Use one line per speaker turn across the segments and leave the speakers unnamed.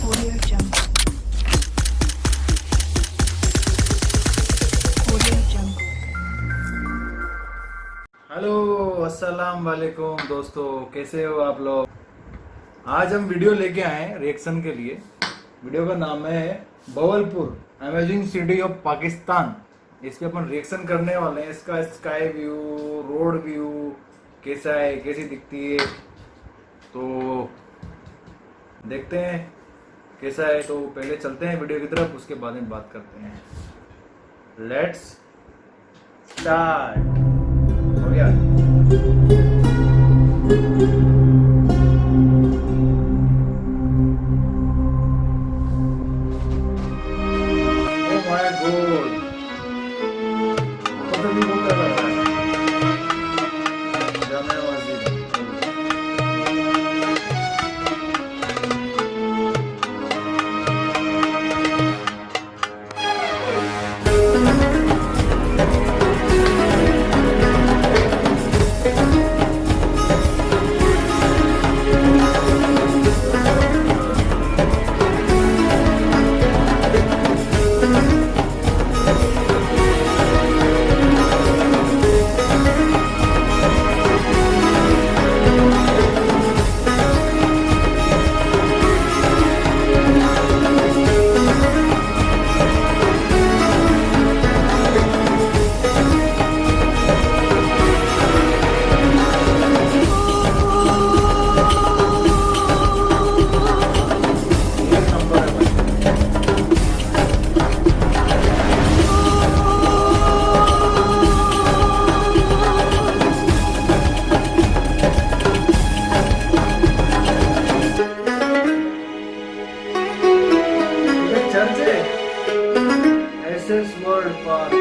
Audio Jungle. Audio Jungle.
Hello अस्सलाम वालेकुम दोस्तों, कैसे हो आप लोग। आज हम वीडियो लेके आए हैं रिएक्शन के लिए। वीडियो का नाम है बवलपुर अमेजिंग सिटी ऑफ पाकिस्तान। इस पे अपन रिएक्शन करने वाले हैं। इसका स्काई व्यू, रोड व्यू कैसा है, कैसी दिखती है, तो देखते हैं कैसा है। तो पहले चलते हैं वीडियो की तरफ, उसके बाद में बात करते हैं। Let's start. हो गया। Oh my God! मतलब भी बहुत लग रहा है। जामे मस्जिद। एक नंबर है भाई। ये चर्च है, एसएस वर्ल्ड पार्क।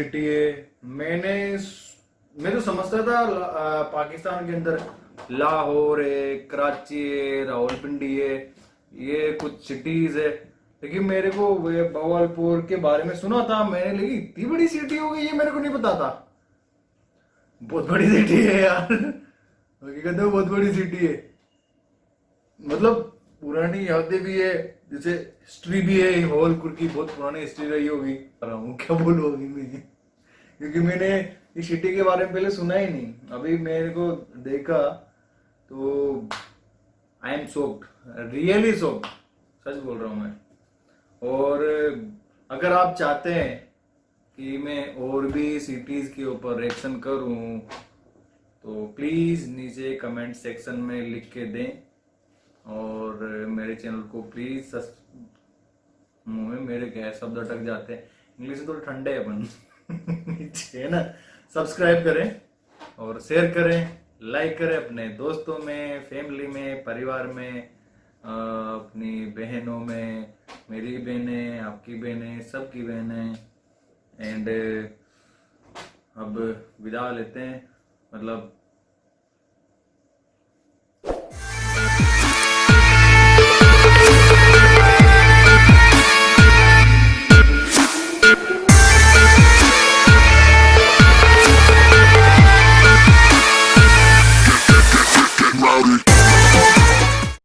सिटी है। मैं तो समझता था पाकिस्तान के अंदर लाहौर है, कराची है, रावलपिंडी है, ये कुछ सिटीज है, लेकिन मेरे को वे बवालपुर के बारे में सुना था मैंने, लेकिन इतनी बड़ी सिटी हो गई ये मेरे को नहीं पता था। बहुत बड़ी सिटी है यार, हकीकत में बहुत बड़ी सिटी है। मतलब पुरानी यादें भी है, जैसे हिस्ट्री भी है, होलपुर की बहुत पुरानी हिस्ट्री रही होगी। क्या बोलूँ अभी मैं, क्योंकि मैंने इस सिटी के बारे में पहले सुना ही नहीं, अभी मेरे को देखा तो I am shocked, really shocked, सच बोल रहा हूँ मैं। और अगर आप चाहते हैं कि मैं और भी सिटीज के ऊपर रिएक्शन करूं तो प्लीज नीचे कमेंट सेक्शन में लिख के दें, और मेरे चैनल को प्लीज मुंह में मेरे गैस शब्द अटक जाते हैं, इंग्लिश में थोड़े ठंडे है अपन नीचे है ना, सब्सक्राइब करें और शेयर करें, लाइक करें अपने दोस्तों में, फैमिली में, परिवार में, अपनी बहनों में, मेरी बहनें, आपकी बहनें, सबकी बहनें। एंड अब विदा लेते हैं, मतलब